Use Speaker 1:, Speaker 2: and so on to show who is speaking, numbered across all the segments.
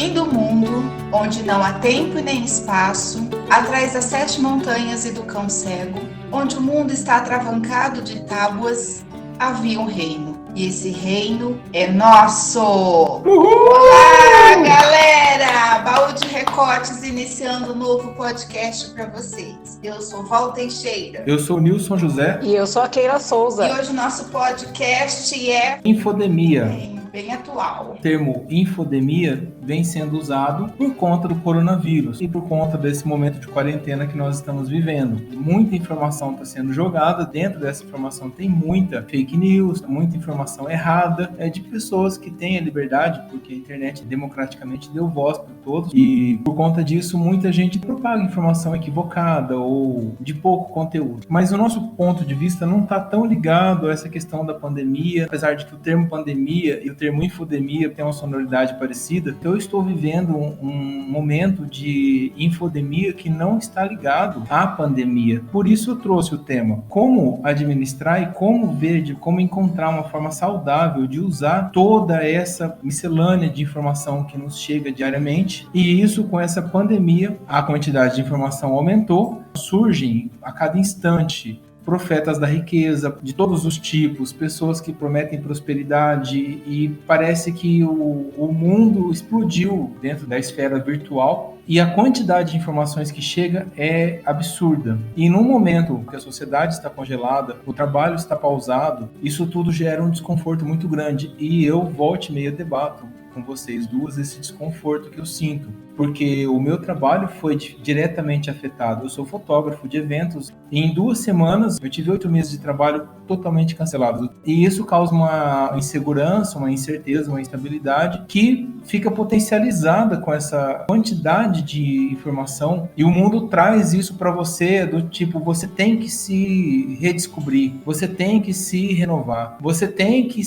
Speaker 1: fim do mundo, onde não há tempo e nem espaço, atrás das 7 montanhas e do cão cego, onde o mundo está atravancado de tábuas, havia um reino. E esse reino é nosso!
Speaker 2: Uhul!
Speaker 1: Olá, galera! Baú de Recortes iniciando um novo podcast para vocês. Eu sou Val Teixeira.
Speaker 2: Eu sou o Nilson José.
Speaker 3: E eu sou a Keila Souza.
Speaker 1: E hoje o nosso podcast é
Speaker 2: Infodemia.
Speaker 1: Bem atual.
Speaker 2: O termo infodemia vem sendo usado por conta do coronavírus e por conta desse momento de quarentena que nós estamos vivendo. Muita informação está sendo jogada, dentro dessa informação tem muita fake news, muita informação errada, de pessoas que têm a liberdade, porque a internet democraticamente deu voz para todos, e por conta disso muita gente propaga informação equivocada ou de pouco conteúdo. Mas o nosso ponto de vista não está tão ligado a essa questão da pandemia, apesar de que o termo pandemia e o termo infodemia tem uma sonoridade parecida. Eu estou vivendo um momento de infodemia que não está ligado à pandemia. Por isso eu trouxe o tema: como administrar e como ver, como encontrar uma forma saudável de usar toda essa miscelânea de informação que nos chega diariamente. E isso, com essa pandemia, a quantidade de informação aumentou, surgem a cada instante profetas da riqueza, de todos os tipos, pessoas que prometem prosperidade, e parece que o mundo explodiu dentro da esfera virtual e a quantidade de informações que chega é absurda. E num momento que a sociedade está congelada, o trabalho está pausado, isso tudo gera um desconforto muito grande, e eu volta e meia debato com vocês duas esse desconforto que eu sinto, porque o meu trabalho foi diretamente afetado. Eu sou fotógrafo de eventos e em 2 semanas eu tive 8 meses de trabalho totalmente cancelados. E isso causa uma insegurança, uma incerteza, uma instabilidade que fica potencializada com essa quantidade de informação, e o mundo traz isso para você do tipo: você tem que se redescobrir, você tem que se renovar, você tem que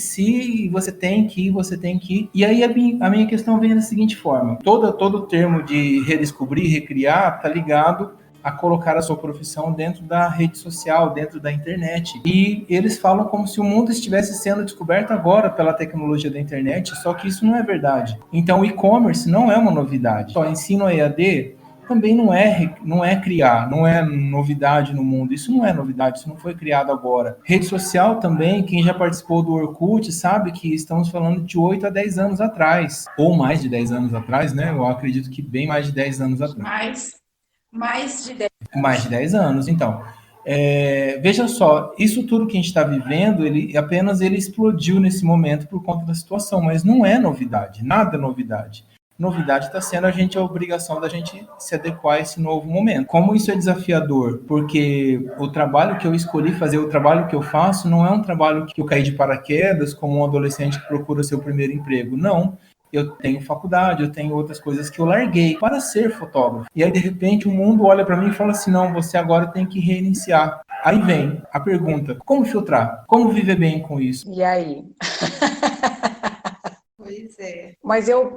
Speaker 2: e aí a minha questão vem da seguinte forma: todo o termo de redescobrir, recriar, está ligado a colocar a sua profissão dentro da rede social, dentro da internet. E eles falam como se o mundo estivesse sendo descoberto agora pela tecnologia da internet, só que isso não é verdade. Então o e-commerce não é uma novidade. Só ensino EAD também não é criar, não é novidade no mundo. Isso não é novidade, isso não foi criado agora. Rede social também, quem já participou do Orkut sabe que estamos falando de 8 a 10 anos atrás, ou mais de 10 anos atrás, né? Eu acredito que bem mais de 10 anos atrás.
Speaker 1: Mais de 10 anos.
Speaker 2: Mais de 10 anos, então. Veja só, isso tudo que a gente está vivendo, ele explodiu nesse momento por conta da situação, mas não é novidade, nada é novidade. Novidade está sendo a obrigação da gente se adequar a esse novo momento. Como isso é desafiador? Porque o trabalho que eu escolhi fazer, o trabalho que eu faço, não é um trabalho que eu caí de paraquedas como um adolescente que procura seu primeiro emprego. Não. Eu tenho faculdade, eu tenho outras coisas que eu larguei para ser fotógrafo. E aí, de repente, o mundo olha para mim e fala assim: não, você agora tem que reiniciar. Aí vem a pergunta: como filtrar? Como viver bem com isso?
Speaker 3: E aí?
Speaker 1: Pois é.
Speaker 3: Mas eu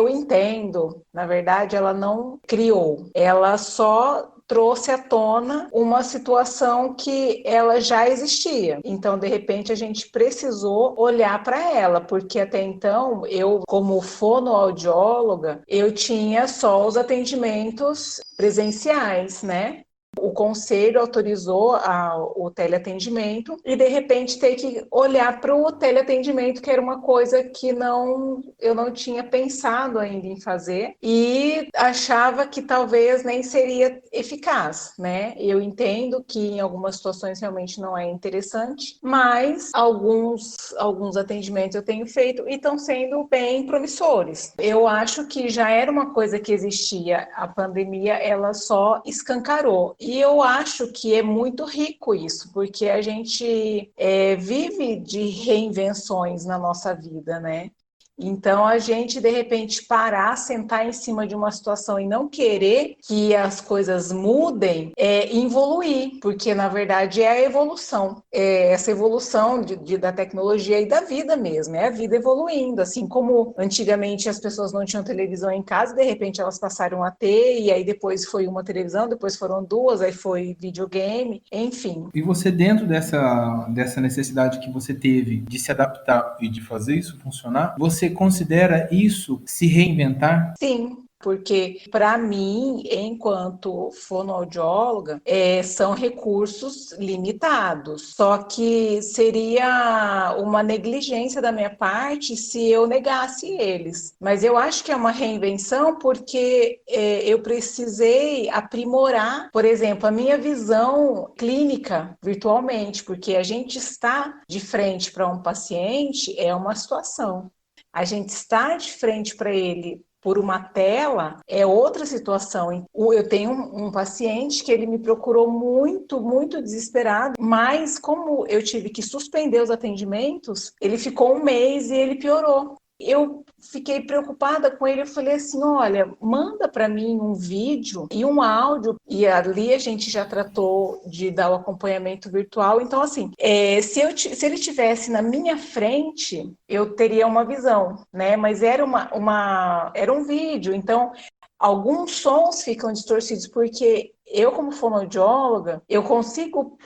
Speaker 3: entendo, na verdade, ela não criou, ela só trouxe à tona uma situação que ela já existia. Então, de repente, a gente precisou olhar para ela, porque até então, eu, como fonoaudióloga, eu tinha só os atendimentos presenciais, né? O conselho autorizou o teleatendimento e, de repente, ter que olhar para o teleatendimento, que era uma coisa que eu não tinha pensado ainda em fazer e achava que talvez nem seria eficaz, né? Eu entendo que em algumas situações realmente não é interessante, mas alguns atendimentos eu tenho feito e estão sendo bem promissores. Eu acho que já era uma coisa que existia, a pandemia ela só escancarou. E eu acho que é muito rico isso, porque a gente vive de reinvenções na nossa vida, né? Então, a gente, de repente, parar, sentar em cima de uma situação e não querer que as coisas mudem, evoluir, porque, na verdade, é a evolução. É essa evolução da tecnologia e da vida mesmo, é a vida evoluindo. Assim como antigamente as pessoas não tinham televisão em casa, de repente elas passaram a ter, e aí depois foi uma televisão, depois foram 2, aí foi videogame, enfim.
Speaker 2: E você, dentro dessa necessidade que você teve de se adaptar e de fazer isso funcionar, você Você considera isso se reinventar?
Speaker 3: Sim, porque para mim, enquanto fonoaudióloga, são recursos limitados. Só que seria uma negligência da minha parte se eu negasse eles. Mas eu acho que é uma reinvenção porque eu precisei aprimorar, por exemplo, a minha visão clínica virtualmente, porque a gente está de frente para um paciente é uma situação. A gente estar de frente para ele por uma tela é outra situação. Eu tenho um paciente que ele me procurou muito, muito desesperado, mas como eu tive que suspender os atendimentos, ele ficou um mês e ele piorou. Eu fiquei preocupada com ele, eu falei assim, olha, manda para mim um vídeo e um áudio, e ali a gente já tratou de dar o acompanhamento virtual, então assim, se ele tivesse na minha frente, eu teria uma visão, né, mas era era um vídeo, então alguns sons ficam distorcidos, porque eu como fonoaudióloga, eu consigo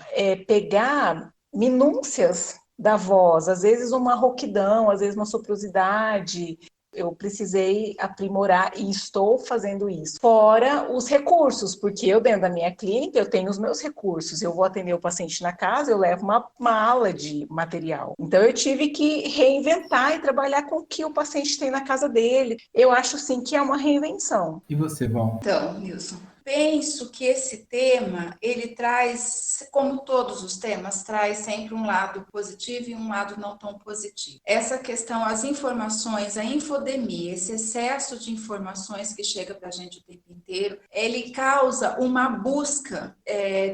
Speaker 3: pegar minúcias da voz, às vezes uma rouquidão, às vezes uma soprosidade. Eu precisei aprimorar e estou fazendo isso. Fora os recursos, porque eu dentro da minha clínica, eu tenho os meus recursos. Eu vou atender o paciente na casa, eu levo uma mala de material. Então eu tive que reinventar e trabalhar com o que o paciente tem na casa dele. Eu acho sim que é uma reinvenção.
Speaker 2: E você, Val?
Speaker 1: Então, Nilson, penso que esse tema, ele traz, como todos os temas, traz sempre um lado positivo e um lado não tão positivo. Essa questão, as informações, a infodemia, esse excesso de informações que chega para a gente o tempo inteiro, ele causa uma busca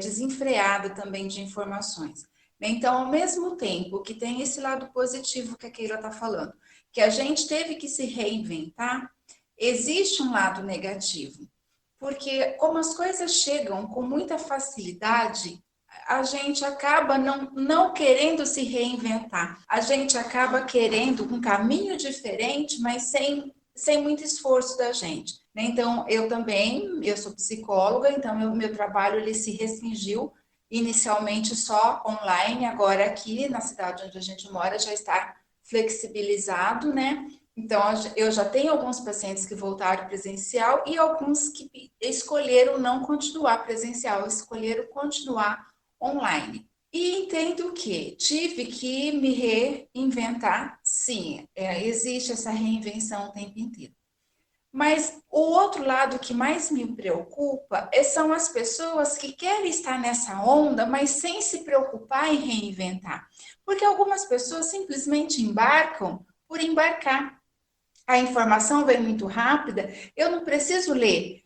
Speaker 1: desenfreada também de informações. Então, ao mesmo tempo que tem esse lado positivo que a Keila está falando, que a gente teve que se reinventar, existe um lado negativo. Porque como as coisas chegam com muita facilidade, a gente acaba não querendo se reinventar. A gente acaba querendo um caminho diferente, mas sem muito esforço da gente. Então, eu sou psicóloga, então o meu trabalho ele se restringiu inicialmente só online, agora aqui na cidade onde a gente mora já está flexibilizado, né? Então, eu já tenho alguns pacientes que voltaram presencial e alguns que escolheram não continuar presencial, escolheram continuar online. E entendo que tive que me reinventar, sim, existe essa reinvenção o tempo inteiro. Mas o outro lado que mais me preocupa são as pessoas que querem estar nessa onda, mas sem se preocupar em reinventar. Porque algumas pessoas simplesmente embarcam por embarcar. A informação vem muito rápida, eu não preciso ler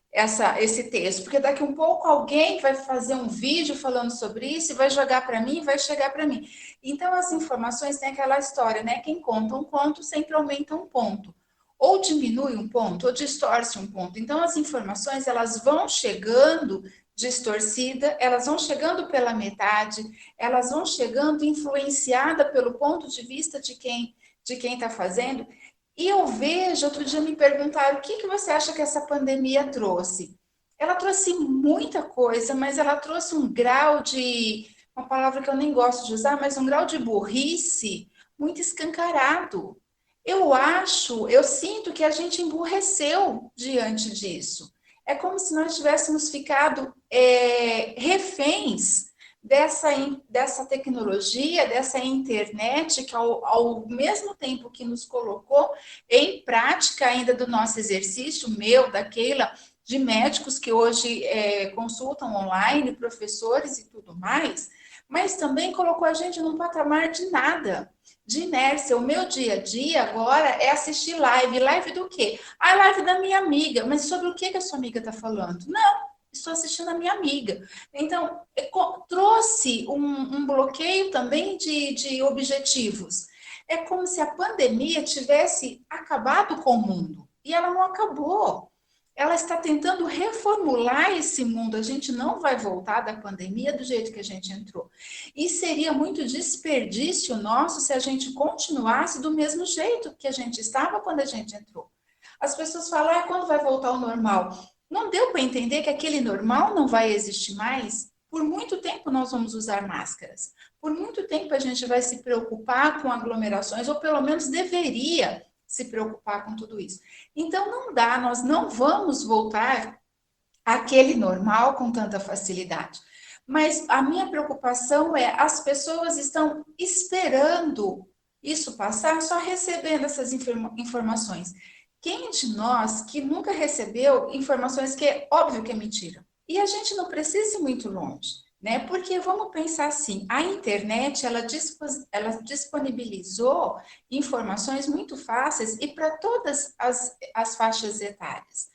Speaker 1: esse texto, porque daqui um pouco alguém vai fazer um vídeo falando sobre isso e vai jogar para mim, vai chegar para mim. Então, as informações têm aquela história, né? Quem conta um conto sempre aumenta um ponto. Ou diminui um ponto, ou distorce um ponto. Então, as informações, elas vão chegando distorcida, elas vão chegando pela metade, elas vão chegando influenciada pelo ponto de vista de quem está fazendo. E eu vejo, outro dia me perguntaram, o que você acha que essa pandemia trouxe? Ela trouxe muita coisa, mas ela trouxe um grau de, uma palavra que eu nem gosto de usar, mas um grau de burrice muito escancarado. Eu sinto que a gente emburreceu diante disso. É como se nós tivéssemos ficado reféns dessa tecnologia, dessa internet, que ao mesmo tempo que nos colocou em prática ainda do nosso exercício, meu, da Keila, de médicos que hoje consultam online, professores e tudo mais, mas também colocou a gente num patamar de nada, de inércia. O meu dia a dia agora é assistir live. Live do quê? A live da minha amiga. Mas sobre o que a sua amiga está falando? Não, estou assistindo a minha amiga. Então, trouxe um bloqueio também de objetivos. É como se a pandemia tivesse acabado com o mundo. E ela não acabou. Ela está tentando reformular esse mundo. A gente não vai voltar da pandemia do jeito que a gente entrou. E seria muito desperdício nosso se a gente continuasse do mesmo jeito que a gente estava quando a gente entrou. As pessoas falam, quando vai voltar ao normal? Não deu para entender que aquele normal não vai existir mais? Por muito tempo nós vamos usar máscaras. Por muito tempo a gente vai se preocupar com aglomerações, ou pelo menos deveria se preocupar com tudo isso. Então, não dá, nós não vamos voltar àquele normal com tanta facilidade. Mas a minha preocupação é, as pessoas estão esperando isso passar, só recebendo essas informações. Quem de nós que nunca recebeu informações que é óbvio que é mentira? E a gente não precisa ir muito longe, né? Porque vamos pensar assim, a internet, ela disponibilizou informações muito fáceis e para todas as faixas etárias.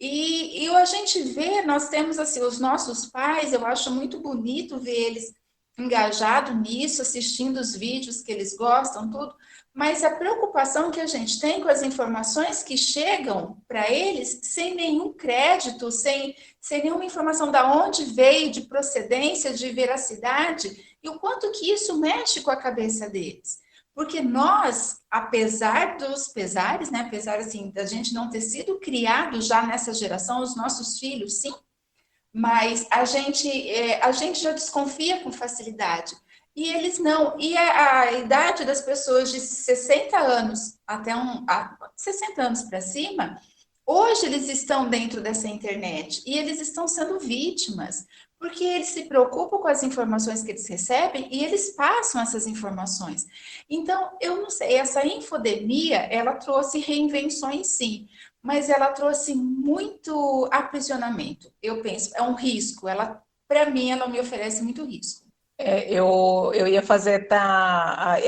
Speaker 1: E a gente vê, nós temos assim, os nossos pais, eu acho muito bonito ver eles engajados nisso, assistindo os vídeos que eles gostam, tudo, mas a preocupação que a gente tem com as informações que chegam para eles sem nenhum crédito, sem nenhuma informação de onde veio, de procedência, de veracidade, e o quanto que isso mexe com a cabeça deles. Porque nós, apesar dos pesares, né, apesar assim, da gente não ter sido criado já nessa geração, os nossos filhos, sim, mas a gente já desconfia com facilidade. E eles não. E a idade das pessoas de 60 anos até 60 anos para cima, hoje eles estão dentro dessa internet e eles estão sendo vítimas, porque eles se preocupam com as informações que eles recebem e eles passam essas informações. Então, eu não sei, essa infodemia, ela trouxe reinvenções, sim, mas ela trouxe muito aprisionamento. Eu penso, é um risco. Para mim, ela me oferece muito risco.
Speaker 3: Eu ia fazer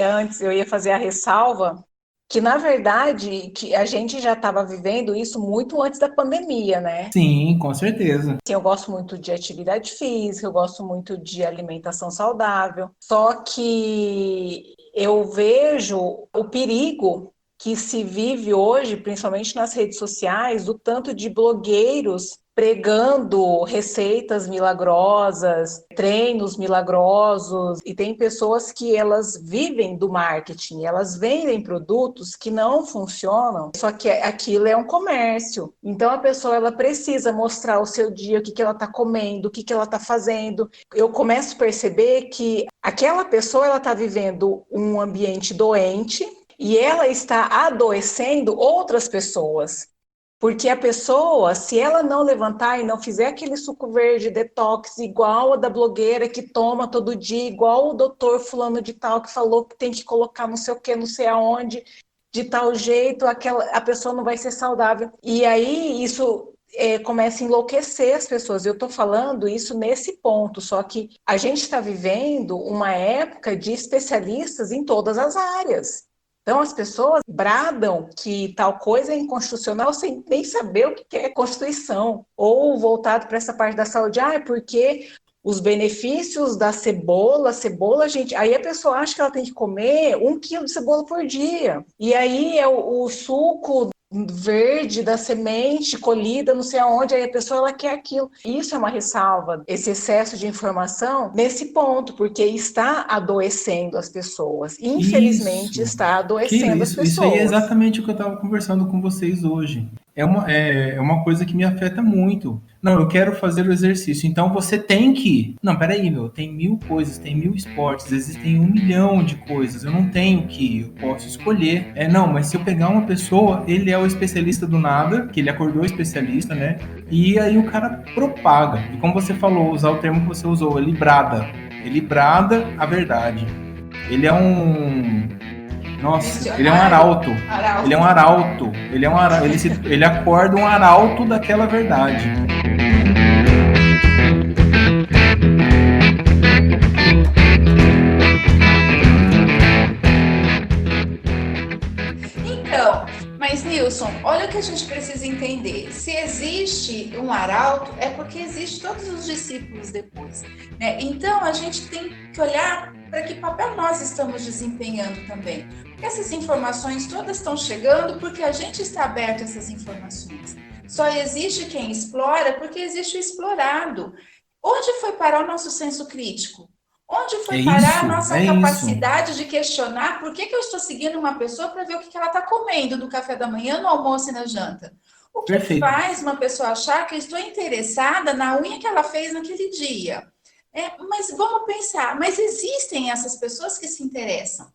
Speaker 3: antes, eu ia fazer a ressalva que, na verdade, que a gente já estava vivendo isso muito antes da pandemia, né?
Speaker 2: Sim, com certeza.
Speaker 3: Eu gosto muito de atividade física, eu gosto muito de alimentação saudável, só que eu vejo o perigo que se vive hoje, principalmente nas redes sociais, do tanto de blogueiros pregando receitas milagrosas, treinos milagrosos, e tem pessoas que elas vivem do marketing, elas vendem produtos que não funcionam, só que aquilo é um comércio. Então a pessoa ela precisa mostrar o seu dia, o que ela está comendo, o que ela está fazendo. Eu começo a perceber que aquela pessoa ela está vivendo um ambiente doente e ela está adoecendo outras pessoas. Porque a pessoa, se ela não levantar e não fizer aquele suco verde detox igual a da blogueira que toma todo dia, igual o doutor fulano de tal que falou que tem que colocar não sei o que, não sei aonde, de tal jeito, a pessoa não vai ser saudável. E aí isso começa a enlouquecer as pessoas. Eu estou falando isso nesse ponto, só que a gente está vivendo uma época de especialistas em todas as áreas. Então, as pessoas bradam que tal coisa é inconstitucional sem nem saber o que é Constituição. Ou voltado para essa parte da saúde, porque os benefícios da cebola, gente, aí a pessoa acha que ela tem que comer 1 quilo de cebola por dia. E aí é o suco verde da semente colhida não sei aonde, aí a pessoa ela quer aquilo. Isso é uma ressalva, esse excesso de informação nesse ponto, porque está adoecendo as pessoas. Infelizmente, está adoecendo as pessoas.
Speaker 2: Isso aí é exatamente o que eu estava conversando com vocês hoje. É uma coisa que me afeta muito. Não, eu quero fazer o exercício, então você tem que... Não, peraí, tem 1000 coisas, tem 1000 esportes, existem 1 milhão de coisas, eu não tenho que, eu posso escolher. Não, mas se eu pegar uma pessoa, ele é o especialista do nada, que ele acordou especialista, né? E aí o cara propaga. E como você falou, usar o termo que você usou, ele brada a verdade. Ele é um... Nossa, ele é um arauto. Ele é um arauto. Ele acorda um arauto daquela verdade.
Speaker 1: Então, mas Nilson, olha o que a gente precisa entender. Se existe um arauto, é porque existe todos os discípulos depois, né? Então, a gente tem que olhar para que papel nós estamos desempenhando também. Porque essas informações todas estão chegando porque a gente está aberto a essas informações. Só existe quem explora porque existe o explorado. Onde foi parar o nosso senso crítico? Onde foi parar a nossa capacidade de questionar por que eu estou seguindo uma pessoa para ver o que ela está comendo no café da manhã, no almoço e na janta? O que faz uma pessoa achar que eu estou interessada na unha que ela fez naquele dia? Mas vamos pensar, mas existem essas pessoas que se interessam.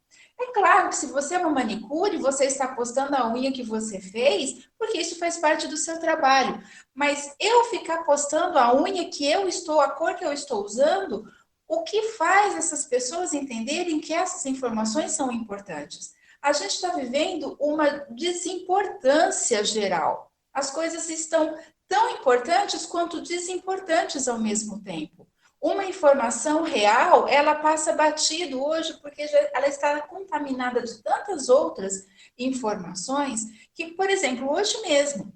Speaker 1: É claro que se você é uma manicure, você está postando a unha que você fez, porque isso faz parte do seu trabalho. Mas eu ficar postando a unha que eu estou, a cor que eu estou usando, o que faz essas pessoas entenderem que essas informações são importantes? A gente está vivendo uma desimportância geral. As coisas estão tão importantes quanto desimportantes ao mesmo tempo. Uma informação real, ela passa batido hoje porque ela está contaminada de tantas outras informações que, por exemplo, hoje mesmo,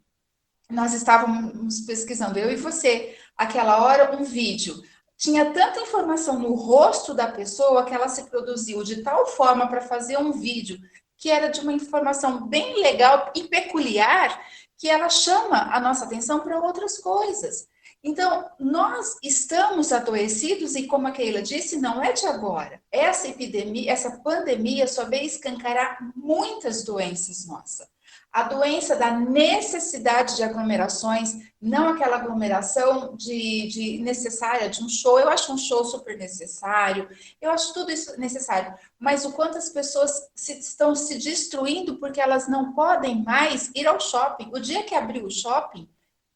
Speaker 1: nós estávamos pesquisando, eu e você, aquela hora, um vídeo. Tinha tanta informação no rosto da pessoa que ela se produziu de tal forma para fazer um vídeo que era de uma informação bem legal e peculiar que ela chama a nossa atenção para outras coisas. Então, nós estamos adoecidos e, como a Keila disse, não é de agora. Essa epidemia, essa pandemia só veio escancarar muitas doenças nossas. A doença da necessidade de aglomerações, não aquela aglomeração de necessária de um show. Eu acho um show super necessário, eu acho tudo isso necessário, mas o quanto as pessoas estão se destruindo porque elas não podem mais ir ao shopping. O dia que abriu o shopping,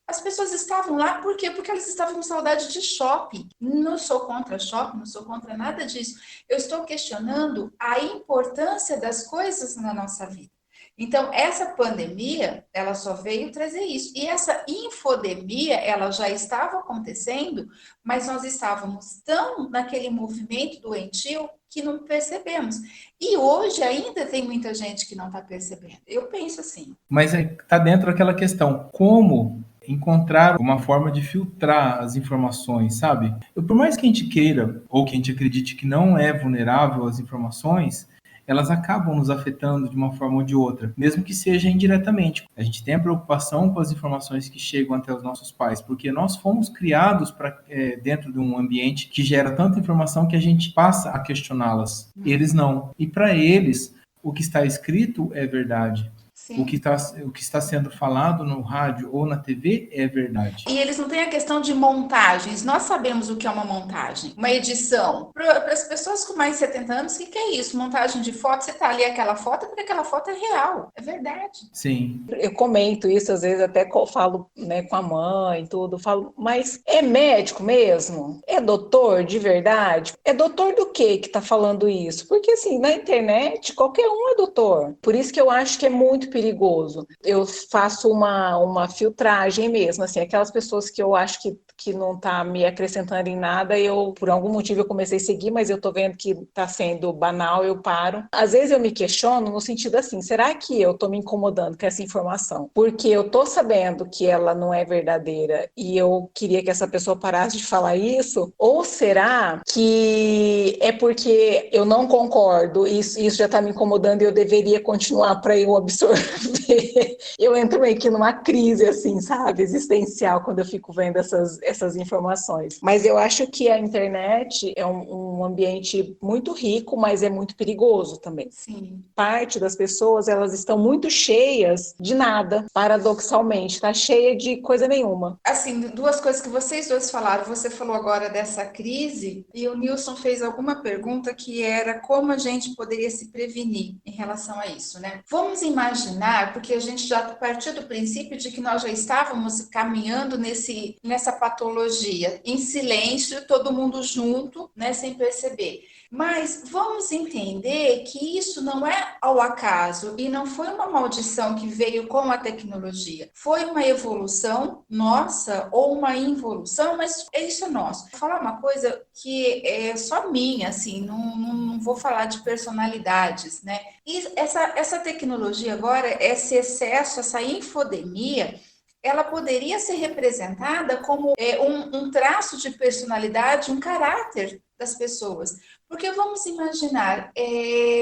Speaker 1: as pessoas estavam lá, por quê? Porque elas estavam com saudade de shopping. Não sou contra shopping, não sou contra nada disso. Eu estou questionando a importância das coisas na nossa vida. Então, essa pandemia, ela só veio trazer isso. E essa infodemia, ela já estava acontecendo, mas nós estávamos tão naquele movimento doentio que não percebemos. E hoje ainda tem muita gente que não está percebendo. Eu penso assim.
Speaker 2: Mas está dentro daquela questão, como encontrar uma forma de filtrar as informações, sabe? Por mais que a gente queira, ou que a gente acredite que não é vulnerável às informações, elas acabam nos afetando de uma forma ou de outra, mesmo que seja indiretamente. A gente tem a preocupação com as informações que chegam até os nossos pais, porque nós fomos criados dentro de um ambiente que gera tanta informação que a gente passa a questioná-las. Eles não. E para eles, o que está escrito é verdade. O que está sendo falado no rádio ou na TV é verdade.
Speaker 1: E eles não têm a questão de montagens. Nós sabemos o que é uma montagem, uma edição. Para as pessoas com mais de 70 anos, o que é isso? Montagem de foto, você está ali aquela foto, porque aquela foto é real, é verdade.
Speaker 2: Sim.
Speaker 3: Eu comento isso, às vezes até falo, né, com a mãe, tudo, falo, mas é médico mesmo? É doutor de verdade? É doutor do que está falando isso? Porque assim, na internet, qualquer um é doutor. Por isso que eu acho que é muito perigoso. Eu faço uma filtragem mesmo, assim, aquelas pessoas que eu acho que não está me acrescentando em nada, por algum motivo eu comecei a seguir, mas eu tô vendo que está sendo banal, eu paro. Às vezes eu me questiono no sentido assim, será que eu tô me incomodando com essa informação? Porque eu tô sabendo que ela não é verdadeira e eu queria que essa pessoa parasse de falar isso? Ou será que é porque eu não concordo e isso já está me incomodando e eu deveria continuar para eu absorver? Eu entro meio que numa crise, assim, sabe, existencial, quando eu fico vendo essas informações. Mas eu acho que a internet é um ambiente muito rico, mas é muito perigoso também.
Speaker 1: Sim.
Speaker 3: Parte das pessoas, elas estão muito cheias de nada, paradoxalmente, está cheia de coisa nenhuma.
Speaker 1: Assim, duas coisas que vocês dois falaram. Você falou agora dessa crise e o Nilson fez alguma pergunta que era como a gente poderia se prevenir em relação a isso, né? Vamos imaginar, porque a gente já partiu do princípio de que nós já estávamos caminhando nessa patologia, em silêncio, todo mundo junto, né, sem perceber. Mas vamos entender que isso não é ao acaso e não foi uma maldição que veio com a tecnologia. Foi uma evolução nossa ou uma involução, mas isso é nosso. Vou falar uma coisa que é só minha, assim, não vou falar de personalidades, né? E essa tecnologia agora, esse excesso, essa infodemia, ela poderia ser representada como um traço de personalidade, um caráter das pessoas. Porque vamos imaginar,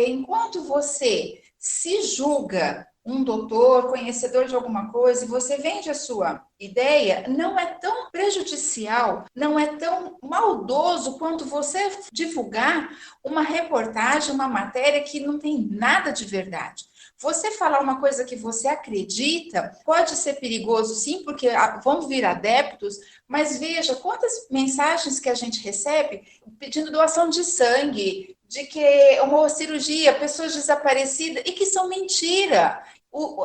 Speaker 1: enquanto você se julga um doutor, conhecedor de alguma coisa, e você vende a sua ideia, não é tão prejudicial, não é tão maldoso quanto você divulgar uma reportagem, uma matéria que não tem nada de verdade. Você falar uma coisa que você acredita pode ser perigoso, sim, porque vão vir adeptos, mas veja quantas mensagens que a gente recebe pedindo doação de sangue, de que uma cirurgia, pessoas desaparecidas, e que são mentira.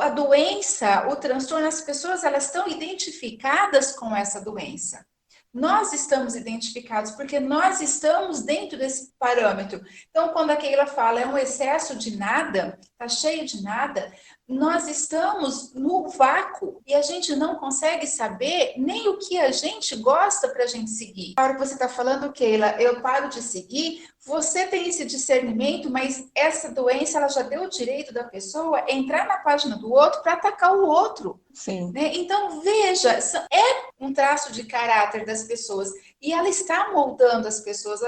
Speaker 1: A doença, o transtorno, as pessoas elas estão identificadas com essa doença. Nós estamos identificados porque nós estamos dentro desse parâmetro. Então, quando a Keila fala é um excesso de nada, está cheio de nada, nós estamos no vácuo e a gente não consegue saber nem o que a gente gosta para a gente seguir. A hora que você está falando, Keila, eu paro de seguir, você tem esse discernimento, mas essa doença ela já deu o direito da pessoa entrar na página do outro para atacar o outro.
Speaker 3: Sim.
Speaker 1: Né? Então, veja, é um traço de caráter das pessoas e ela está moldando as pessoas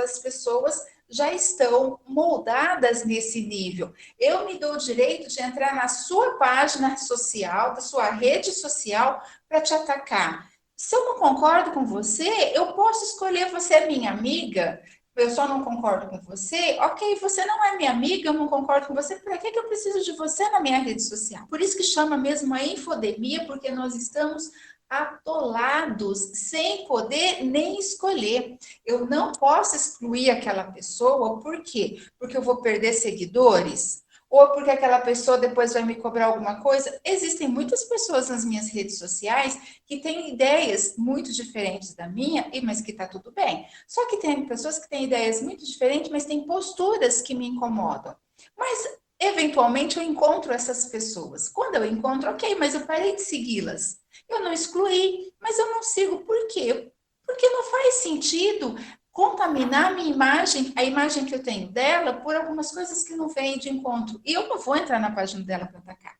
Speaker 1: já estão moldadas nesse nível. Eu me dou o direito de entrar na sua página social, da sua rede social, para te atacar. Se eu não concordo com você, eu posso escolher você é minha amiga, eu só não concordo com você, ok, você não é minha amiga, eu não concordo com você, para que eu preciso de você na minha rede social? Por isso que chama mesmo a infodemia, porque nós estamos atolados, sem poder nem escolher. Eu não posso excluir aquela pessoa, por quê? Porque eu vou perder seguidores? Ou porque aquela pessoa depois vai me cobrar alguma coisa? Existem muitas pessoas nas minhas redes sociais que têm ideias muito diferentes da minha, mas que está tudo bem. Só que tem pessoas que têm ideias muito diferentes, mas têm posturas que me incomodam. Mas, eventualmente, eu encontro essas pessoas. Quando eu encontro, ok, mas eu parei de segui-las. Eu não excluí, mas eu não sigo. Por quê? Porque não faz sentido contaminar a minha imagem, a imagem que eu tenho dela, por algumas coisas que não vêm de encontro. E eu não vou entrar na página dela para atacar.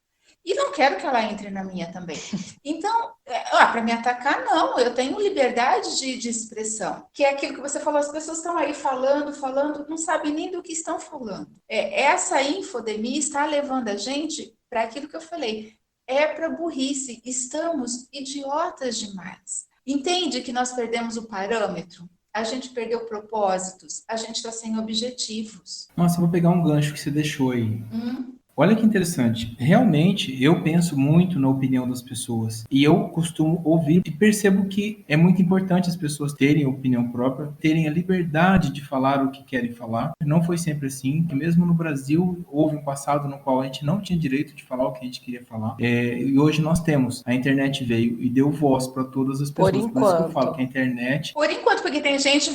Speaker 1: E não quero que ela entre na minha também. Então, para me atacar, não. Eu tenho liberdade de expressão. Que é aquilo que você falou, as pessoas estão aí falando, não sabem nem do que estão falando. Essa infodemia está levando a gente para aquilo que eu falei. É para burrice. Estamos idiotas demais. Entende que nós perdemos o parâmetro? A gente perdeu propósitos, a gente está sem objetivos.
Speaker 2: Nossa, eu vou pegar um gancho que você deixou aí. Olha que interessante. Realmente, eu penso muito na opinião das pessoas. E eu costumo ouvir e percebo que é muito importante as pessoas terem opinião própria, terem a liberdade de falar o que querem falar. Não foi sempre assim, que mesmo no Brasil houve um passado no qual a gente não tinha direito de falar o que a gente queria falar. E hoje nós temos. A internet veio e deu voz para todas as pessoas.
Speaker 3: Por enquanto.
Speaker 2: Por isso que eu falo que a internet...
Speaker 1: Por enquanto, porque tem gente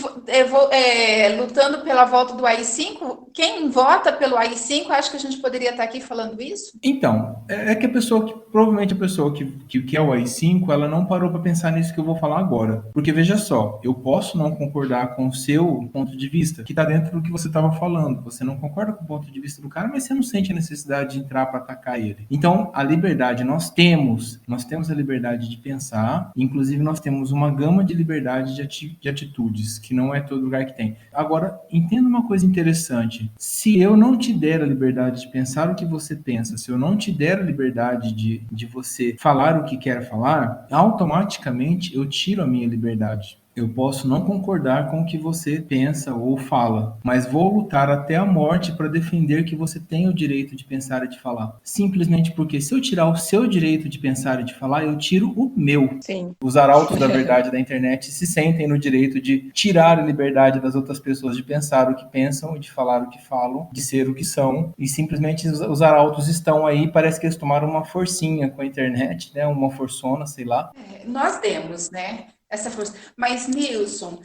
Speaker 1: lutando pela volta do AI-5. Quem vota pelo AI-5, acho que a gente poderia estar aqui falando isso?
Speaker 2: Então, que a pessoa que, provavelmente a pessoa que é o AI-5, ela não parou para pensar nisso que eu vou falar agora. Porque veja só, eu posso não concordar com o seu ponto de vista, que está dentro do que você estava falando. Você não concorda com o ponto de vista do cara, mas você não sente a necessidade de entrar para atacar ele. Então, a liberdade, nós temos a liberdade de pensar, inclusive nós temos uma gama de liberdade de atitudes, que não é todo lugar que tem. Agora, entenda uma coisa interessante. Se eu não te der a liberdade de pensar o que você pensa, se eu não te der a liberdade de você falar o que quer falar, automaticamente eu tiro a minha liberdade. Eu posso não concordar com o que você pensa ou fala, mas vou lutar até a morte para defender que você tem o direito de pensar e de falar. Simplesmente porque se eu tirar o seu direito de pensar e de falar, eu tiro o meu.
Speaker 3: Sim.
Speaker 2: Os arautos da verdade da internet se sentem no direito de tirar a liberdade das outras pessoas de pensar o que pensam e de falar o que falam, de ser o que são, e simplesmente os arautos estão aí, parece que eles tomaram uma forcinha com a internet, né? Uma forçona, sei lá.
Speaker 1: Nós temos, né? Essa força. Mas, Nilson,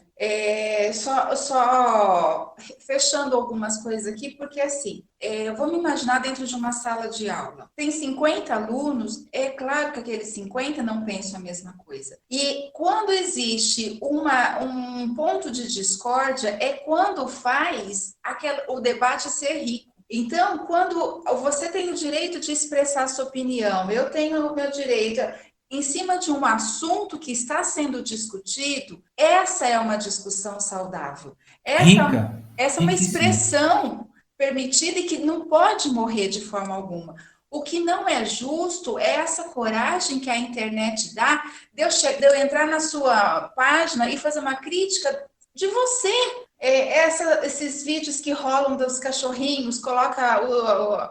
Speaker 1: só fechando algumas coisas aqui, porque assim, eu vou me imaginar dentro de uma sala de aula. Tem 50 alunos, é claro que aqueles 50 não pensam a mesma coisa. E quando existe um ponto de discórdia, é quando faz o debate ser rico. Então, quando você tem o direito de expressar a sua opinião, eu tenho o meu direito... em cima de um assunto que está sendo discutido, essa é uma discussão saudável. Essa é uma expressão permitida e que não pode morrer de forma alguma. O que não é justo é essa coragem que a internet dá de eu entrar na sua página e fazer uma crítica de você. Esses vídeos que rolam dos cachorrinhos, coloca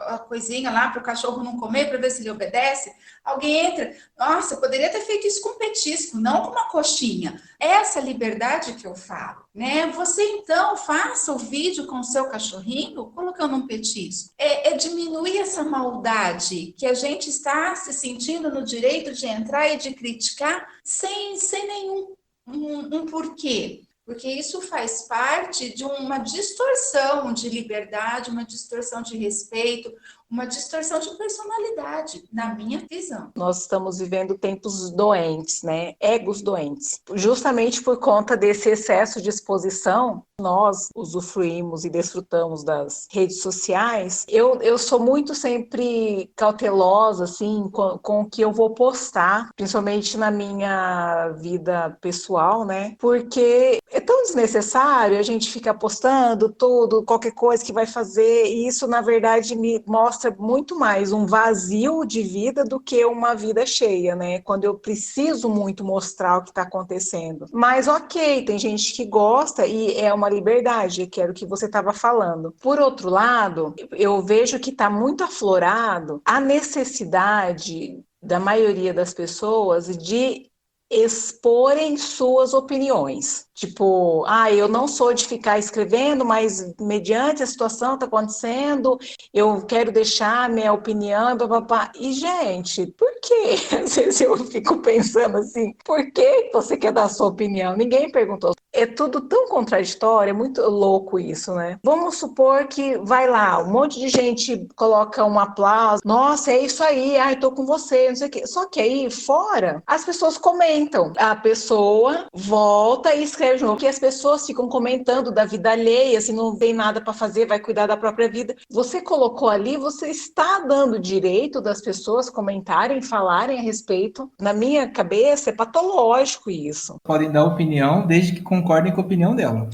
Speaker 1: a coisinha lá para o cachorro não comer, para ver se ele obedece. Alguém entra, nossa, eu poderia ter feito isso com um petisco, não com uma coxinha. Essa liberdade que eu falo, né? Você então faça o vídeo com o seu cachorrinho colocando um petisco. É diminuir essa maldade que a gente está se sentindo no direito de entrar e de criticar sem nenhum um porquê. Porque isso faz parte de uma distorção de liberdade, uma distorção de respeito, uma distorção de personalidade, na minha visão.
Speaker 3: Nós estamos vivendo tempos doentes, né? Egos doentes. Justamente por conta desse excesso de exposição, nós usufruímos e desfrutamos das redes sociais. Eu sou muito sempre cautelosa, assim, com o que eu vou postar, principalmente na minha vida pessoal, né? Porque é tão desnecessário a gente ficar postando tudo, qualquer coisa que vai fazer, e isso, na verdade, me mostra muito mais um vazio de vida do que uma vida cheia, né? Quando eu preciso muito mostrar o que está acontecendo. Mas ok, tem gente que gosta e é uma liberdade, que era o que você estava falando. Por outro lado, eu vejo que está muito aflorado a necessidade da maioria das pessoas de exporem suas opiniões. Tipo, eu não sou de ficar escrevendo, mas mediante a situação está acontecendo, eu quero deixar minha opinião, papapá. E, gente, por quê? Às vezes eu fico pensando assim, por que você quer dar a sua opinião? Ninguém perguntou. É tudo tão contraditório, é muito louco isso, né? Vamos supor que vai lá, um monte de gente coloca um aplauso, nossa, é isso aí, tô com você, não sei o quê. Só que aí, fora, as pessoas comentam. A pessoa volta e escreve de novo, que as pessoas ficam comentando da vida alheia, se não tem nada para fazer, vai cuidar da própria vida. Você colocou ali, você está dando direito das pessoas comentarem, falarem a respeito. Na minha cabeça, é patológico isso.
Speaker 2: Podem dar opinião desde que concordem com a opinião dela.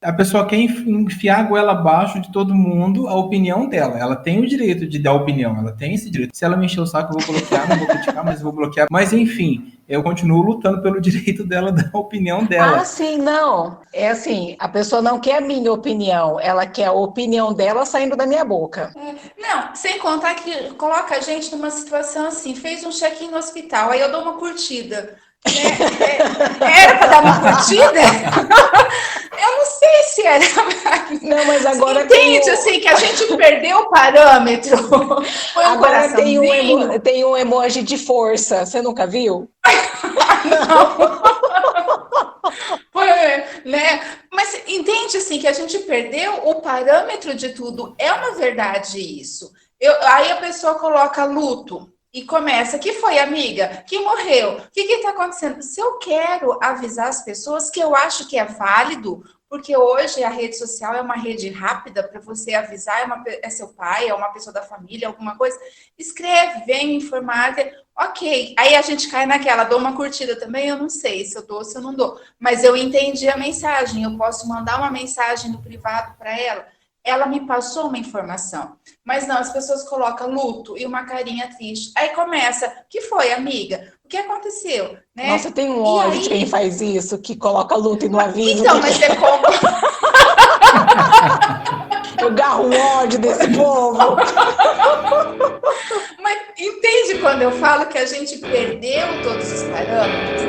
Speaker 2: A pessoa quer enfiar a goela abaixo de todo mundo a opinião dela. Ela tem o direito de dar opinião, ela tem esse direito. Se ela me encher o saco, eu vou bloquear, não vou criticar, mas eu vou bloquear. Mas enfim, eu continuo lutando pelo direito dela dar a opinião dela.
Speaker 3: Sim, não. É assim, a pessoa não quer a minha opinião, ela quer a opinião dela saindo da minha boca.
Speaker 1: Não, sem contar que coloca a gente numa situação assim, fez um check-in no hospital, aí eu dou uma curtida. Era para dar uma curtida? Eu não sei se era.
Speaker 3: Não, mas agora
Speaker 1: entende assim que a gente perdeu o parâmetro. Foi
Speaker 3: agora tem um emoji de força. Você nunca viu?
Speaker 1: Não. Foi, né? Mas entende assim que a gente perdeu o parâmetro de tudo. É uma verdade isso. Aí a pessoa coloca luto. E começa, que foi, amiga? Que morreu? O que está acontecendo? Se eu quero avisar as pessoas que eu acho que é válido, porque hoje a rede social é uma rede rápida para você avisar, é seu pai, é uma pessoa da família, alguma coisa, escreve, vem informar, ok. Aí a gente cai naquela, dou uma curtida também, eu não sei se eu dou ou se eu não dou, mas eu entendi a mensagem, eu posso mandar uma mensagem no privado para ela me passou uma informação. Mas não, as pessoas colocam luto e uma carinha triste. Aí começa, que foi, amiga? O que aconteceu? Né?
Speaker 3: Nossa, tem um ódio de quem faz isso, que coloca luto e não avisa.
Speaker 1: Então, mas você como...
Speaker 3: Eu garro o ódio desse povo.
Speaker 1: Mas entende quando eu falo que a gente perdeu todos os parâmetros?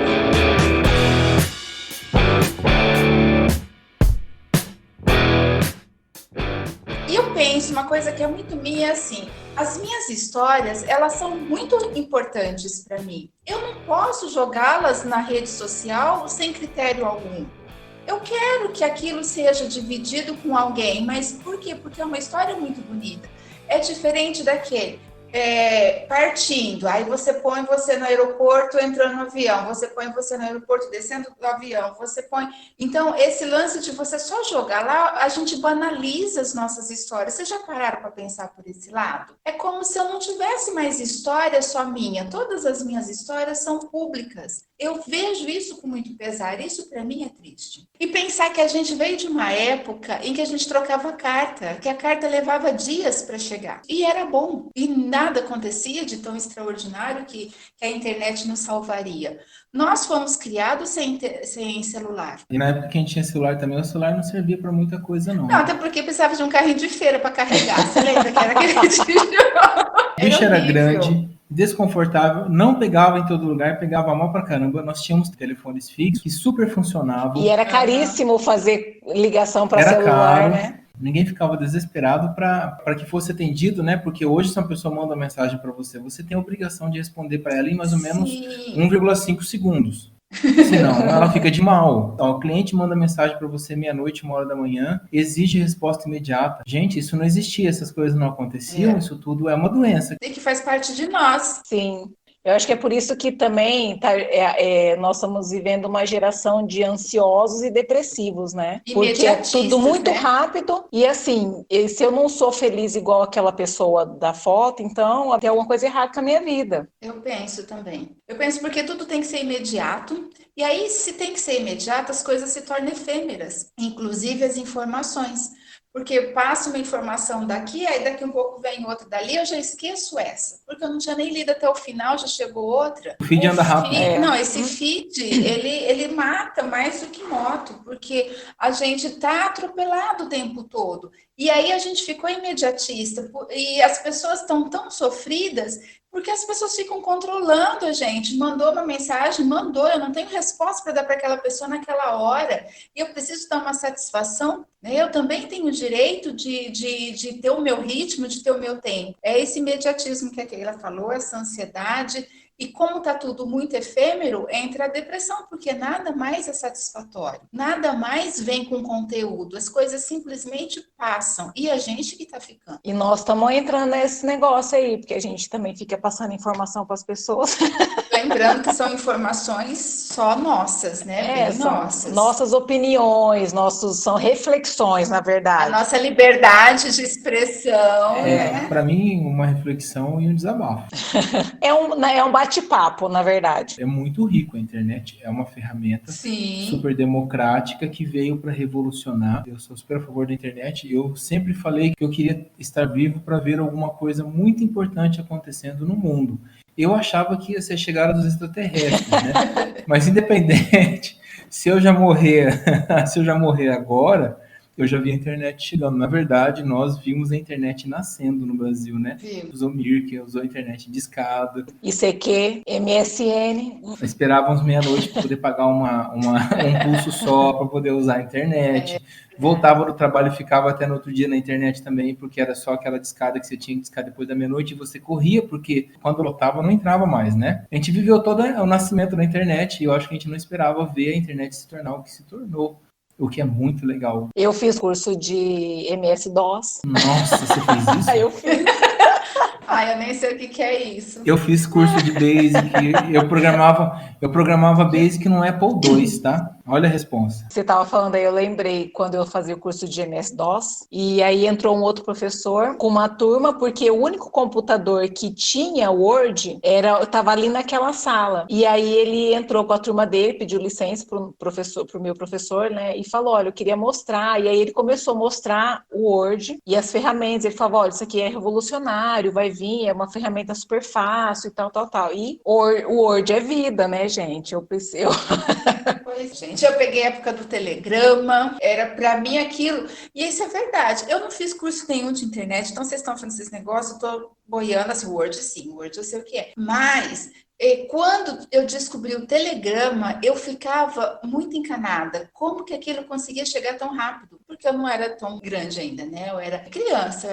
Speaker 1: E eu penso, uma coisa que é muito minha, assim, as minhas histórias, elas são muito importantes para mim. Eu não posso jogá-las na rede social sem critério algum. Eu quero que aquilo seja dividido com alguém, mas por quê? Porque é uma história muito bonita. É diferente daquele partindo, aí você põe você no aeroporto entrando no avião, você põe você no aeroporto descendo do avião, você põe... Então, esse lance de você só jogar lá, a gente banaliza as nossas histórias. Vocês já pararam para pensar por esse lado? É como se eu não tivesse mais história só minha. Todas as minhas histórias são públicas. Eu vejo isso com muito pesar. Isso, para mim, é triste. E pensar que a gente veio de uma época em que a gente trocava carta, que a carta levava dias para chegar. E era bom. E nada nada acontecia de tão extraordinário que a internet nos salvaria. Nós fomos criados sem celular.
Speaker 2: E na época que a gente tinha celular também, o celular não servia para muita coisa, não.
Speaker 1: Não, até porque precisava de um carrinho de feira para carregar. Você lembra que era aquele
Speaker 2: O bicho era grande, desconfortável, não pegava em todo lugar, pegava mal pra caramba. Nós tínhamos telefones fixos que super funcionavam.
Speaker 3: E era caríssimo fazer ligação para celular,
Speaker 2: caro,
Speaker 3: né?
Speaker 2: Ninguém ficava desesperado para que fosse atendido, né? Porque hoje, se uma pessoa manda uma mensagem para você, você tem a obrigação de responder para ela em mais ou menos 1,5 segundos. Senão, ela fica de mal. Então, o cliente manda mensagem para você meia-noite, 1h da manhã, exige resposta imediata. Gente, isso não existia, essas coisas não aconteciam, isso tudo é uma doença.
Speaker 1: E que faz parte de nós.
Speaker 3: Sim. Eu acho que é por isso que também nós estamos vivendo uma geração de ansiosos e depressivos, né? Porque é tudo muito rápido e assim, se eu não sou feliz igual aquela pessoa da foto, então tem alguma coisa errada com a minha vida.
Speaker 1: Eu penso também. Eu penso porque tudo tem que ser imediato e aí se tem que ser imediato, as coisas se tornam efêmeras, inclusive as informações. Porque passa uma informação daqui, aí daqui um pouco vem outra dali, eu já esqueço essa. Porque eu não tinha nem lido até o final, já chegou outra.
Speaker 2: O feed anda rápido.
Speaker 1: Não, esse feed, ele mata mais do que moto, porque a gente tá atropelado o tempo todo. E aí a gente ficou imediatista, e as pessoas estão tão sofridas, porque as pessoas ficam controlando a gente. Mandou uma mensagem, mandou, eu não tenho resposta para dar para aquela pessoa naquela hora, e eu preciso dar uma satisfação, né? Eu também tenho o direito de ter o meu ritmo, de ter o meu tempo. É esse imediatismo que a Keila falou, essa ansiedade. E como está tudo muito efêmero, entra a depressão, porque nada mais é satisfatório, nada mais vem com conteúdo, as coisas simplesmente passam, e a gente que está ficando.
Speaker 3: E nós estamos entrando nesse negócio aí, porque a gente também fica passando informação para as pessoas.
Speaker 1: Lembrando que são informações só nossas, né? Bem nossas.
Speaker 3: Nossas opiniões, são reflexões, na verdade.
Speaker 1: A nossa liberdade de expressão.
Speaker 2: Para mim, uma reflexão e um desabafo.
Speaker 3: É um bate-papo, na verdade.
Speaker 2: É muito rico a internet, é uma ferramenta super democrática que veio para revolucionar. Eu sou super a favor da internet e eu sempre falei que eu queria estar vivo para ver alguma coisa muito importante acontecendo no mundo. Eu achava que ia ser a chegada dos extraterrestres, né? Mas independente, se eu já morrer agora, eu já vi a internet chegando. Na verdade, nós vimos a internet nascendo no Brasil, né? Usou Mirk, usou a internet de escada.
Speaker 3: ICQ, MSN.
Speaker 2: Esperávamos meia-noite para poder pagar um pulso só para poder usar a internet. Voltava do trabalho e ficava até no outro dia na internet também, porque era só aquela discada que você tinha que discar depois da meia-noite e você corria, porque quando lotava não entrava mais, né? A gente viveu todo o nascimento da internet e eu acho que a gente não esperava ver a internet se tornar o que se tornou. O que é muito legal.
Speaker 3: Eu fiz curso de MS-DOS.
Speaker 2: Nossa, você fez isso?
Speaker 3: Eu fiz.
Speaker 1: Eu nem sei o que é isso.
Speaker 2: Eu fiz curso de Basic, eu programava Basic no Apple II, tá? Olha a responsa.
Speaker 3: Você estava falando aí, eu lembrei quando eu fazia o curso de MS-DOS, e aí entrou um outro professor com uma turma, porque o único computador que tinha Word estava ali naquela sala. E aí ele entrou com a turma dele, pediu licença pro meu professor, né? E falou, olha, eu queria mostrar. E aí ele começou a mostrar o Word e as ferramentas. Ele falou, olha, isso aqui é revolucionário, vai vir, é uma ferramenta super fácil e tal. E o Word é vida, né, gente? Pois,
Speaker 1: gente, eu peguei a época do telegrama, era pra mim aquilo, e isso é verdade, eu não fiz curso nenhum de internet, então vocês estão falando desses negócios, eu tô boiando assim, Word eu sei o que é, mas quando eu descobri o telegrama, eu ficava muito encanada, como que aquilo conseguia chegar tão rápido, porque eu não era tão grande ainda, né, eu era criança,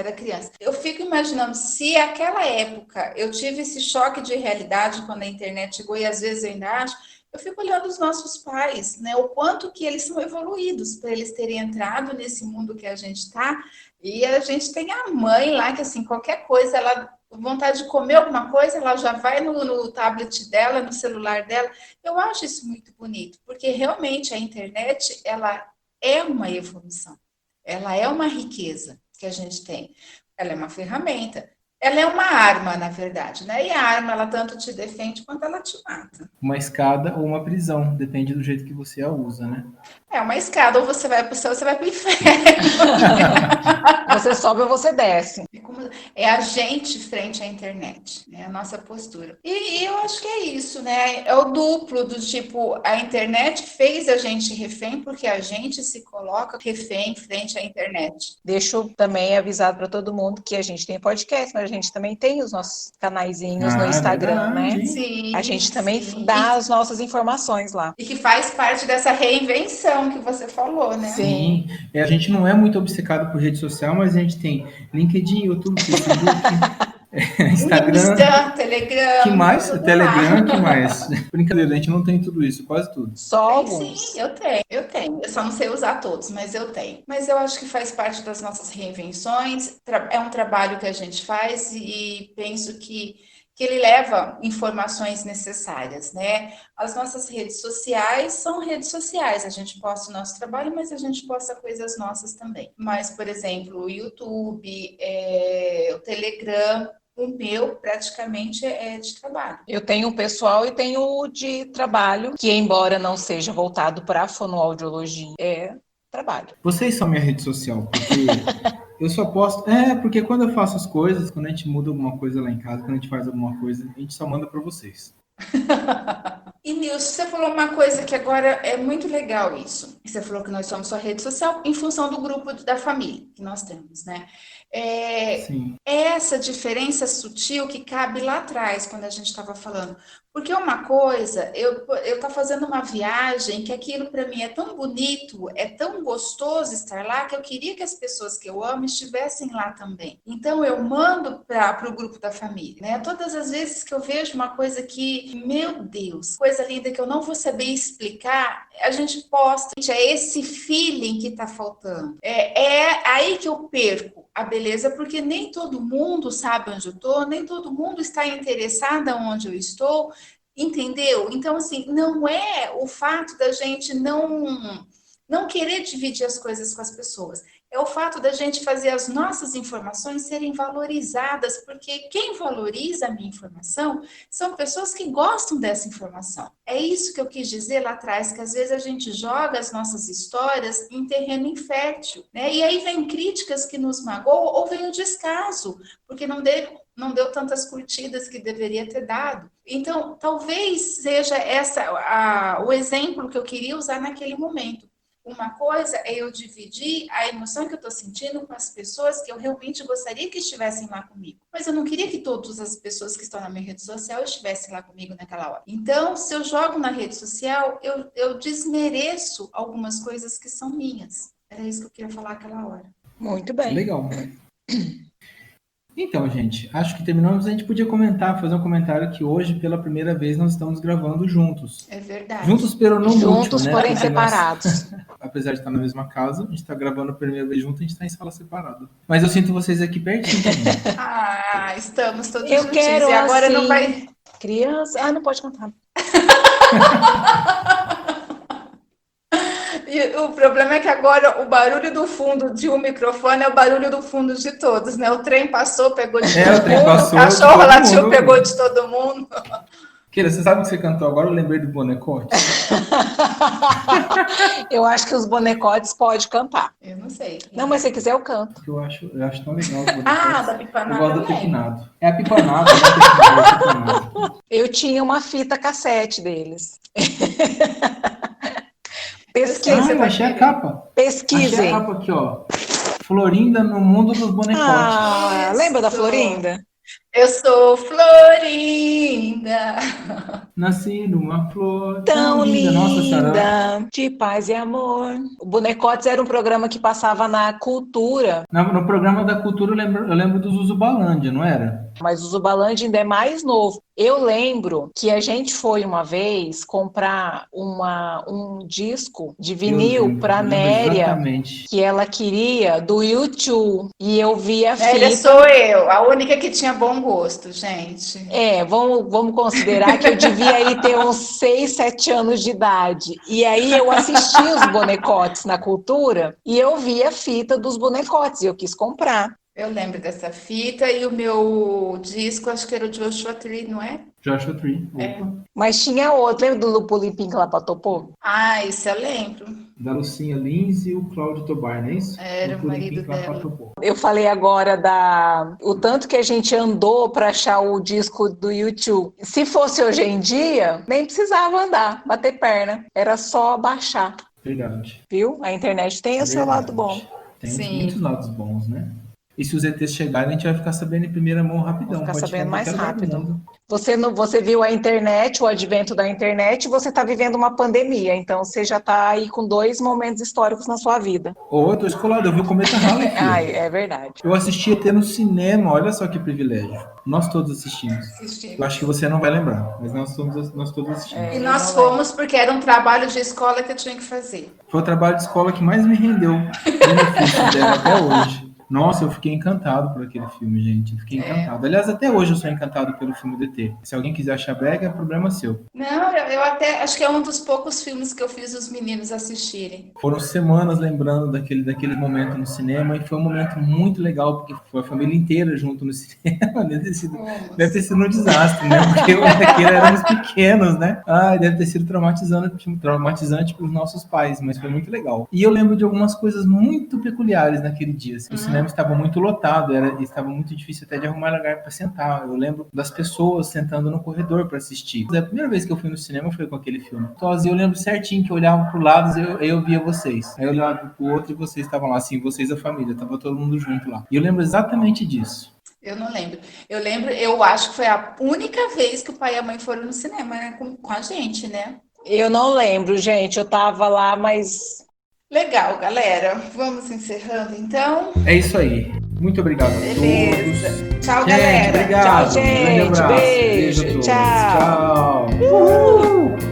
Speaker 1: eu fico imaginando, se aquela época eu tive esse choque de realidade quando a internet chegou, e às vezes eu ainda acho, eu fico olhando os nossos pais, né? O quanto que eles são evoluídos para eles terem entrado nesse mundo que a gente está. E a gente tem a mãe lá que, assim, qualquer coisa, ela vontade de comer alguma coisa, ela já vai no tablet dela, no celular dela. Eu acho isso muito bonito, porque realmente a internet, ela é uma evolução. Ela é uma riqueza que a gente tem. Ela é uma ferramenta. Ela é uma arma, na verdade, né? E a arma, ela tanto te defende quanto ela te mata.
Speaker 2: Uma escada ou uma prisão, depende do jeito que você a usa, né?
Speaker 1: É uma escada, ou você vai para o céu ou você vai para o inferno.
Speaker 3: Você sobe ou você desce.
Speaker 1: é a gente frente à internet, né? A nossa postura. E eu acho que é isso, né? É o duplo do tipo, a internet fez a gente refém porque a gente se coloca refém frente à internet.
Speaker 3: Deixo também avisado para todo mundo que a gente tem podcast, mas a gente também tem os nossos canaizinhos no Instagram, né?
Speaker 1: Sim,
Speaker 3: a gente também
Speaker 1: sim.
Speaker 3: dá as nossas informações lá.
Speaker 1: E que faz parte dessa reinvenção que você falou, né?
Speaker 2: Sim. A gente não é muito obcecado por rede social, mas a gente tem LinkedIn, YouTube, Facebook, Instagram,
Speaker 1: Insta, Telegram.
Speaker 2: que mais? Telegram, que mais? Brincadeira, a gente não tem tudo isso, quase tudo.
Speaker 3: Só alguns.
Speaker 1: Sim, eu tenho. Eu só não sei usar todos, mas eu tenho. Mas eu acho que faz parte das nossas reinvenções. É um trabalho que a gente faz e penso que ele leva informações necessárias, né? As nossas redes sociais são redes sociais. A gente posta o nosso trabalho, mas a gente posta coisas nossas também. Mas, por exemplo, o YouTube, o Telegram, o meu praticamente é de trabalho.
Speaker 3: Eu tenho o pessoal e tenho o de trabalho, que embora não seja voltado para a fonoaudiologia, é trabalho.
Speaker 2: Vocês são minha rede social, porque eu só posto... porque quando eu faço as coisas, quando a gente muda alguma coisa lá em casa, quando a gente faz alguma coisa, a gente só manda para vocês.
Speaker 1: E Nilson, você falou uma coisa que agora é muito legal isso. Você falou que nós somos sua rede social em função do grupo da família que nós temos, né?
Speaker 2: Sim.
Speaker 1: Essa diferença sutil que cabe lá atrás, quando a gente estava falando. Porque uma coisa, eu estou fazendo uma viagem que aquilo para mim é tão bonito, é tão gostoso estar lá, que eu queria que as pessoas que eu amo estivessem lá também. Então eu mando para o grupo da família, né? Todas as vezes que eu vejo uma coisa que, meu Deus, coisa linda que eu não vou saber explicar, a gente posta. É esse feeling que está faltando. É aí que eu perco a beleza, porque nem todo mundo sabe onde eu estou, nem todo mundo está interessado onde eu estou, entendeu? Então, assim, não é o fato da gente não querer dividir as coisas com as pessoas. É o fato da gente fazer as nossas informações serem valorizadas, porque quem valoriza a minha informação são pessoas que gostam dessa informação. É isso que eu quis dizer lá atrás, que às vezes a gente joga as nossas histórias em terreno infértil, né? E aí vem críticas que nos magoam ou vem o descaso, porque não deu tantas curtidas que deveria ter dado. Então, talvez seja o exemplo que eu queria usar naquele momento. Uma coisa é eu dividir a emoção que eu estou sentindo com as pessoas que eu realmente gostaria que estivessem lá comigo. Mas eu não queria que todas as pessoas que estão na minha rede social estivessem lá comigo naquela hora. Então, se eu jogo na rede social, eu desmereço algumas coisas que são minhas. Era isso que eu queria falar naquela hora.
Speaker 3: Muito bem.
Speaker 2: Legal. Então, gente, acho que terminamos. A gente podia fazer um comentário que hoje, pela primeira vez, nós estamos gravando juntos.
Speaker 1: É verdade.
Speaker 2: Juntos, pero não
Speaker 3: juntos,
Speaker 2: né?
Speaker 3: porém separados.
Speaker 2: Apesar de estar na mesma casa, a gente está gravando a primeira vez junto, a gente está em sala separada. Mas eu sinto vocês aqui pertinho também.
Speaker 1: Estamos todos
Speaker 3: eu
Speaker 1: juntinhos.
Speaker 3: Quero,
Speaker 1: e agora
Speaker 3: assim,
Speaker 1: não vai...
Speaker 3: Criança... não pode cantar.
Speaker 1: E o problema é que agora o barulho do fundo de um microfone é o barulho do fundo de todos, né? O trem passou, pegou de todo mundo, o cachorro latiu, pegou de todo mundo.
Speaker 2: Keila, você sabe que você cantou agora? Eu lembrei do Bonecote.
Speaker 3: Eu acho que os Bonecotes podem cantar.
Speaker 1: Eu não sei.
Speaker 3: Não, mas se quiser eu canto.
Speaker 2: Eu acho tão legal.
Speaker 1: Da Pipanada.
Speaker 2: Eu gosto do Pepinado. É a Pipanada, né?
Speaker 3: Eu tinha uma fita cassete deles. Pesquisem.
Speaker 2: Eu achei a capa.
Speaker 3: Pesquisem.
Speaker 2: Achei a capa aqui, ó. Florinda no mundo dos Bonecotes.
Speaker 3: Lembra da Florinda?
Speaker 1: Eu sou Florinda.
Speaker 2: Nasci numa flor
Speaker 3: tão linda.
Speaker 2: Nossa Senhora.
Speaker 3: De paz e amor. O Bonecotes era um programa que passava na Cultura.
Speaker 2: No programa da Cultura eu lembro do Zuzubalândia, não era?
Speaker 3: Mas o Zubalândia ainda é mais novo. Eu lembro que a gente foi uma vez comprar um disco de vinil para a Néria, que ela queria, do U2, e eu vi a fita.
Speaker 1: Néria sou eu, a única que tinha bom gosto, gente.
Speaker 3: Vamos considerar que eu devia aí ter uns 6, 7 anos de idade. E aí eu assisti os Bonecotes na Cultura e eu vi a fita dos Bonecotes e eu quis comprar.
Speaker 1: Eu lembro dessa fita e o meu disco, acho que era o Joshua Tree, não é?
Speaker 2: Joshua Tree.
Speaker 3: Mas tinha outro, lembra do Lupo Limpinho que ela patopou?
Speaker 1: Isso eu lembro.
Speaker 2: Da Lucinha Lins e o Cláudio Tobar, não é isso?
Speaker 1: Era o marido dela.
Speaker 3: Eu falei agora o tanto que a gente andou para achar o disco do U2. Se fosse hoje em dia, nem precisava andar, bater perna. Era só baixar.
Speaker 2: Verdade.
Speaker 3: Viu? A internet tem o seu lado bom.
Speaker 2: Tem muitos lados bons, né? E se os ETs chegarem, a gente vai ficar sabendo em primeira mão rapidão.
Speaker 3: Vai ficar sabendo mais rápido. Você viu a internet, o advento da internet, você está vivendo uma pandemia. Então, você já está aí com 2 momentos históricos na sua vida.
Speaker 2: Eu tô escolado, eu vi o Cometa Halley.
Speaker 3: Ai, é verdade.
Speaker 2: Eu assisti ET no cinema, olha só que privilégio. Nós todos assistimos. Eu acho que você não vai lembrar, mas nós todos assistimos.
Speaker 1: E nós fomos porque era um trabalho de escola que eu tinha que fazer.
Speaker 2: Foi o trabalho de escola que mais me rendeu benefícios dela até hoje. Nossa, eu fiquei encantado por aquele filme, gente. Eu fiquei encantado. Aliás, até hoje eu sou encantado pelo filme do ET. Se alguém quiser achar brega, é problema seu.
Speaker 1: Não, eu até acho que é um dos poucos filmes que eu fiz os meninos assistirem.
Speaker 2: Foram semanas lembrando daquele momento no cinema e foi um momento muito legal, porque foi a família inteira junto no cinema. Deve ter sido um desastre, né? Porque éramos pequenos, né? Deve ter sido traumatizante para os nossos pais, mas foi muito legal. E eu lembro de algumas coisas muito peculiares naquele dia. O cinema estava muito lotado, estava muito difícil até de arrumar lugar para sentar. Eu lembro das pessoas sentando no corredor para assistir. A primeira vez que eu fui no cinema foi com aquele filme. Então, eu lembro certinho que eu olhava pro lado e eu via vocês. Aí eu olhava pro outro e vocês estavam lá, assim, vocês a família, tava todo mundo junto lá. E eu lembro exatamente disso.
Speaker 1: Eu não lembro. Eu acho que foi a única vez que o pai e a mãe foram no cinema, né, com a gente, né?
Speaker 3: Eu não lembro, gente. Eu tava lá, mas...
Speaker 1: Legal, galera. Vamos encerrando, então?
Speaker 2: É isso aí. Muito obrigado a
Speaker 1: Beleza.
Speaker 2: todos.
Speaker 1: Tchau,
Speaker 2: gente,
Speaker 1: galera.
Speaker 2: Obrigado.
Speaker 3: Tchau, gente.
Speaker 2: Um grande abraço.
Speaker 3: Beijo.
Speaker 2: Beijo a todos.
Speaker 3: Tchau.
Speaker 2: Tchau. Uhul.